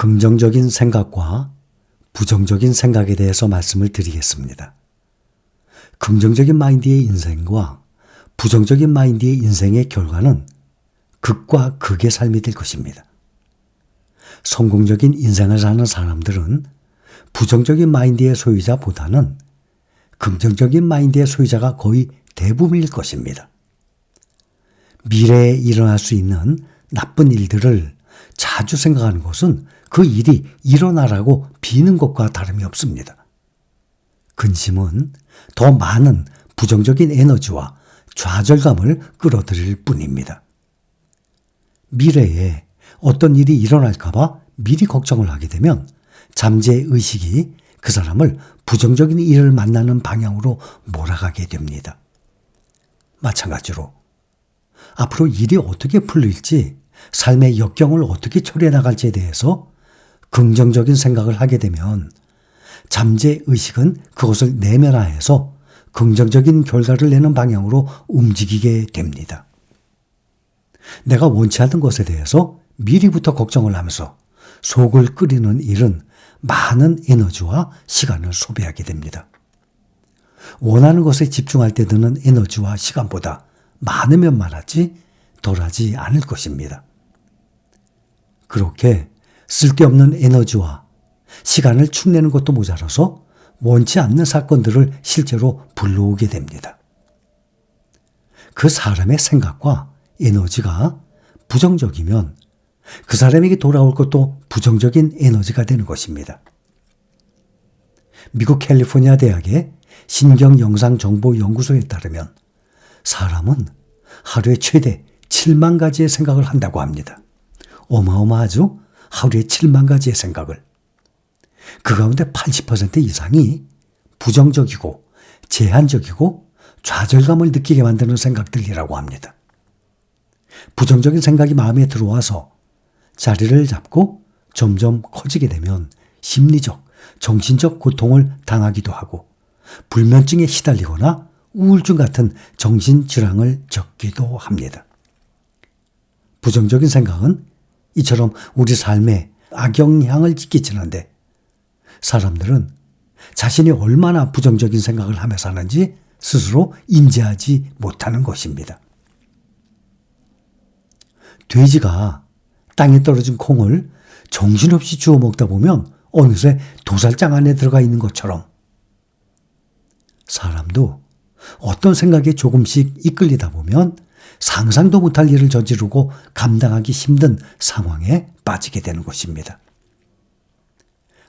긍정적인 생각과 부정적인 생각에 대해서 말씀을 드리겠습니다. 긍정적인 마인드의 인생과 부정적인 마인드의 인생의 결과는 극과 극의 삶이 될 것입니다. 성공적인 인생을 사는 사람들은 부정적인 마인드의 소유자보다는 긍정적인 마인드의 소유자가 거의 대부분일 것입니다. 미래에 일어날 수 있는 나쁜 일들을 자주 생각하는 것은 그 일이 일어나라고 비는 것과 다름이 없습니다. 근심은 더 많은 부정적인 에너지와 좌절감을 끌어들일 뿐입니다. 미래에 어떤 일이 일어날까봐 미리 걱정을 하게 되면 잠재의식이 그 사람을 부정적인 일을 만나는 방향으로 몰아가게 됩니다. 마찬가지로 앞으로 일이 어떻게 풀릴지, 삶의 역경을 어떻게 처리해 나갈지에 대해서 긍정적인 생각을 하게 되면 잠재의식은 그것을 내면화해서 긍정적인 결과를 내는 방향으로 움직이게 됩니다. 내가 원치 않는 것에 대해서 미리부터 걱정을 하면서 속을 끓이는 일은 많은 에너지와 시간을 소비하게 됩니다. 원하는 것에 집중할 때 드는 에너지와 시간보다 많으면 많았지 덜하지 않을 것입니다. 그렇게 쓸데없는 에너지와 시간을 축내는 것도 모자라서 원치 않는 사건들을 실제로 불러오게 됩니다. 그 사람의 생각과 에너지가 부정적이면 그 사람에게 돌아올 것도 부정적인 에너지가 되는 것입니다. 미국 캘리포니아 대학의 신경영상정보연구소에 따르면 사람은 하루에 최대 7만 가지의 생각을 한다고 합니다. 어마어마하죠? 하루에 7만 가지의 생각을. 그 가운데 80% 이상이 부정적이고 제한적이고 좌절감을 느끼게 만드는 생각들이라고 합니다. 부정적인 생각이 마음에 들어와서 자리를 잡고 점점 커지게 되면 심리적, 정신적 고통을 당하기도 하고 불면증에 시달리거나 우울증 같은 정신질환을 겪기도 합니다. 부정적인 생각은 이처럼 우리 삶에 악영향을 끼치는데 사람들은 자신이 얼마나 부정적인 생각을 하며 사는지 스스로 인지하지 못하는 것입니다. 돼지가 땅에 떨어진 콩을 정신없이 주워 먹다 보면 어느새 도살장 안에 들어가 있는 것처럼 사람도 어떤 생각에 조금씩 이끌리다 보면 상상도 못할 일을 저지르고 감당하기 힘든 상황에 빠지게 되는 것입니다.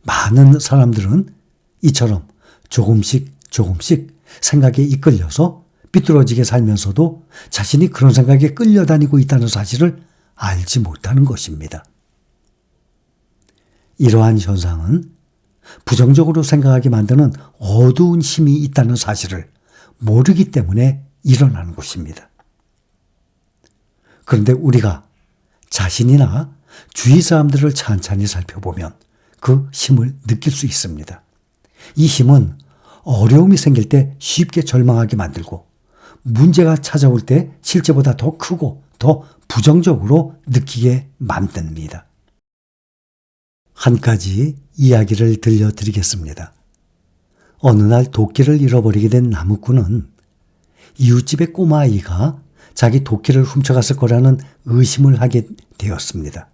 많은 사람들은 이처럼 조금씩 생각에 이끌려서 삐뚤어지게 살면서도 자신이 그런 생각에 끌려다니고 있다는 사실을 알지 못하는 것입니다. 이러한 현상은 부정적으로 생각하게 만드는 어두운 힘이 있다는 사실을 모르기 때문에 일어나는 것입니다. 그런데 우리가 자신이나 주위 사람들을 찬찬히 살펴보면 그 힘을 느낄 수 있습니다. 이 힘은 어려움이 생길 때 쉽게 절망하게 만들고 문제가 찾아올 때 실제보다 더 크고 더 부정적으로 느끼게 만듭니다. 한 가지 이야기를 들려드리겠습니다. 어느 날 도끼를 잃어버리게 된 나무꾼은 이웃집의 꼬마아이가 자기 도끼를 훔쳐갔을 거라는 의심을 하게 되었습니다.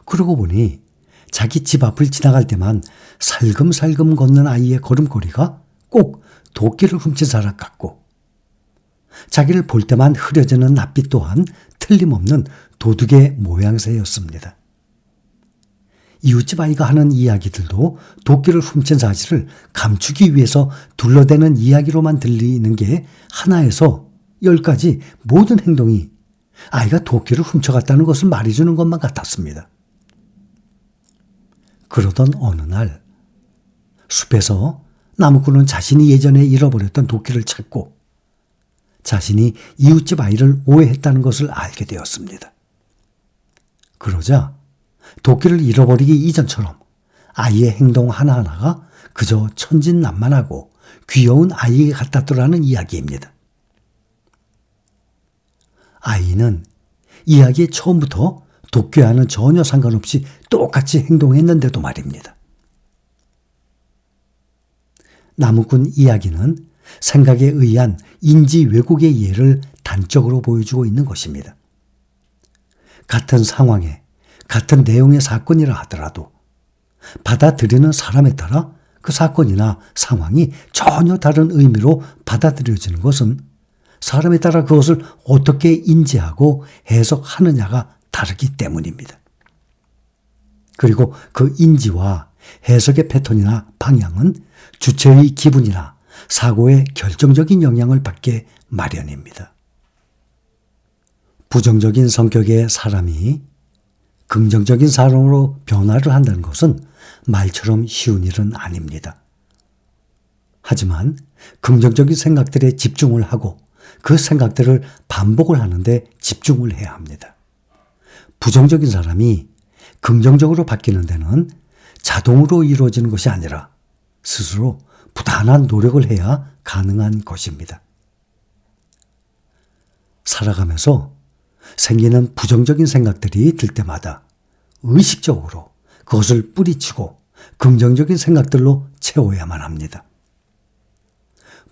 그러고 보니 자기 집 앞을 지나갈 때만 살금살금 걷는 아이의 걸음걸이가 꼭 도끼를 훔친 사람 같고 자기를 볼 때만 흐려지는 낯빛 또한 틀림없는 도둑의 모양새였습니다. 이웃집 아이가 하는 이야기들도 도끼를 훔친 사실을 감추기 위해서 둘러대는 이야기로만 들리는 게 하나에서 10가지 모든 행동이 아이가 도끼를 훔쳐갔다는 것을 말해주는 것만 같았습니다. 그러던 어느 날 숲에서 나무꾼은 자신이 예전에 잃어버렸던 도끼를 찾고 자신이 이웃집 아이를 오해했다는 것을 알게 되었습니다. 그러자 도끼를 잃어버리기 이전처럼 아이의 행동 하나하나가 그저 천진난만하고 귀여운 아이 같았더라는 이야기입니다. 아이는 이야기의 처음부터 독교와는 전혀 상관없이 똑같이 행동했는데도 말입니다. 나무꾼 이야기는 생각에 의한 인지 왜곡의 예를 단적으로 보여주고 있는 것입니다. 같은 상황에 같은 내용의 사건이라 하더라도 받아들이는 사람에 따라 그 사건이나 상황이 전혀 다른 의미로 받아들여지는 것은 사람에 따라 그것을 어떻게 인지하고 해석하느냐가 다르기 때문입니다. 그리고 그 인지와 해석의 패턴이나 방향은 주체의 기분이나 사고에 결정적인 영향을 받게 마련입니다. 부정적인 성격의 사람이 긍정적인 사람으로 변화를 한다는 것은 말처럼 쉬운 일은 아닙니다. 하지만 긍정적인 생각들에 집중을 하고 그 생각들을 반복을 하는데 집중을 해야 합니다. 부정적인 사람이 긍정적으로 바뀌는 데는 자동으로 이루어지는 것이 아니라 스스로 부단한 노력을 해야 가능한 것입니다. 살아가면서 생기는 부정적인 생각들이 들 때마다 의식적으로 그것을 뿌리치고 긍정적인 생각들로 채워야만 합니다.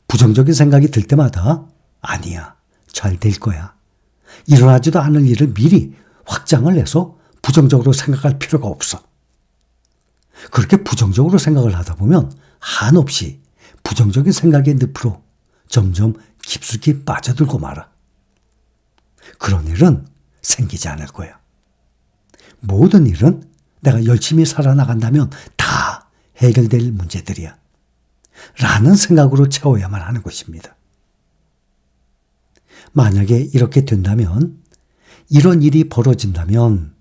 부정적인 생각이 들 때마다 아니야, 잘 될 거야, 일어나지도 않을 일을 미리 확장을 해서 부정적으로 생각할 필요가 없어. 그렇게 부정적으로 생각을 하다 보면 한없이 부정적인 생각의 늪으로 점점 깊숙이 빠져들고 말아. 그런 일은 생기지 않을 거야. 모든 일은 내가 열심히 살아나간다면 다 해결될 문제들이야. 라는 생각으로 채워야만 하는 것입니다. 만약에 이렇게 된다면, 이런 일이 벌어진다면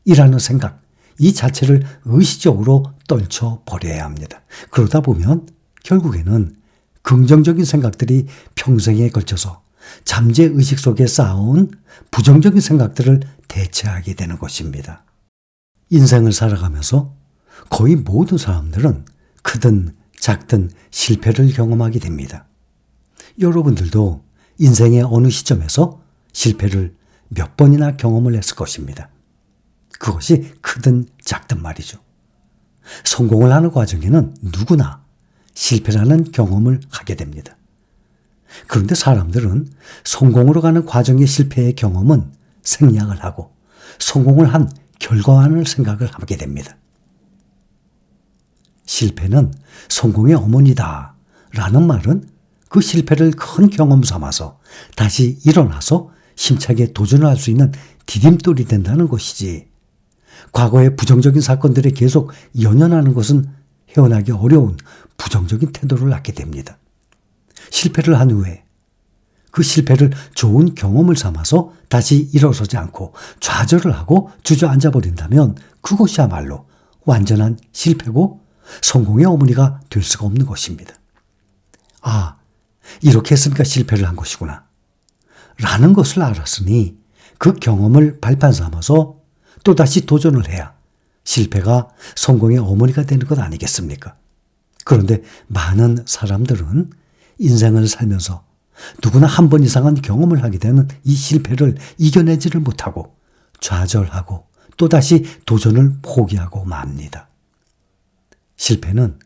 이라는 생각, 이 자체를 의식적으로 떨쳐버려야 합니다. 그러다 보면 결국에는 긍정적인 생각들이 평생에 걸쳐서 잠재의식 속에 쌓아온 부정적인 생각들을 대체하게 되는 것입니다. 인생을 살아가면서 거의 모든 사람들은 크든 작든 실패를 경험하게 됩니다. 여러분들도 인생의 어느 시점에서 실패를 몇 번이나 경험을 했을 것입니다. 그것이 크든 작든 말이죠. 성공을 하는 과정에는 누구나 실패라는 경험을 하게 됩니다. 그런데 사람들은 성공으로 가는 과정의 실패의 경험은 생략을 하고 성공을 한 결과만을 생각을 하게 됩니다. 실패는 성공의 어머니다 라는 말은 그 실패를 큰 경험 삼아서 다시 일어나서 힘차게 도전을 할 수 있는 디딤돌이 된다는 것이지, 과거의 부정적인 사건들에 계속 연연하는 것은 헤어나기 어려운 부정적인 태도를 갖게 됩니다. 실패를 한 후에 그 실패를 좋은 경험을 삼아서 다시 일어서지 않고 좌절을 하고 주저앉아 버린다면 그것이야말로 완전한 실패고 성공의 어머니가 될 수가 없는 것입니다. 아, 이렇게 했으니까 실패를 한 것이구나 라는 것을 알았으니 그 경험을 발판 삼아서 또다시 도전을 해야 실패가 성공의 어머니가 되는 것 아니겠습니까? 그런데 많은 사람들은 인생을 살면서 누구나 한 번 이상은 경험을 하게 되는 이 실패를 이겨내지를 못하고 좌절하고 또다시 도전을 포기하고 맙니다. 실패는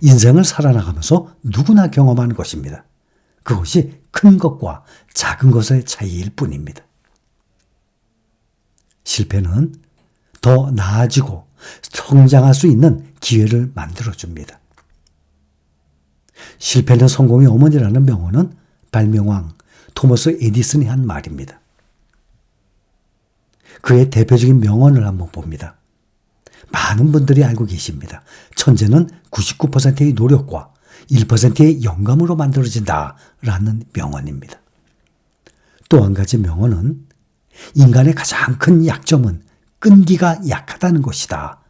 인생을 살아나가면서 누구나 경험하는 것입니다. 그것이 큰 것과 작은 것의 차이일 뿐입니다. 실패는 더 나아지고 성장할 수 있는 기회를 만들어줍니다. 실패는 성공의 어머니라는 명언은 발명왕 토머스 에디슨이 한 말입니다. 그의 대표적인 명언을 한번 봅니다. 많은 분들이 알고 계십니다. 천재는 99%의 노력과 1%의 영감으로 만들어진다 라는 명언입니다. 또 한 가지 명언은 인간의 가장 큰 약점은 끈기가 약하다는 것이다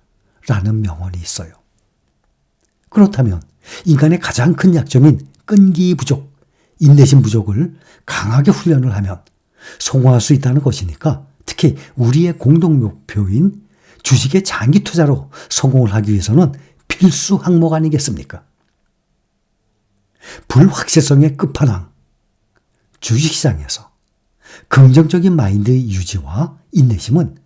라는 명언이 있어요. 그렇다면 인간의 가장 큰 약점인 끈기 부족, 인내심 부족을 강하게 훈련을 하면 성공할 수 있다는 것이니까 특히 우리의 공동 목표인 주식의 장기 투자로 성공을 하기 위해서는 필수 항목 아니겠습니까? 불확실성의 끝판왕, 주식시장에서 긍정적인 마인드의 유지와 인내심은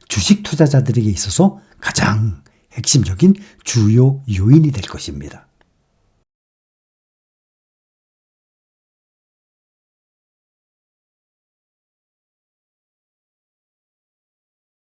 주식 투자자들에게 있어서 가장 핵심적인 주요 요인이 될 것입니다.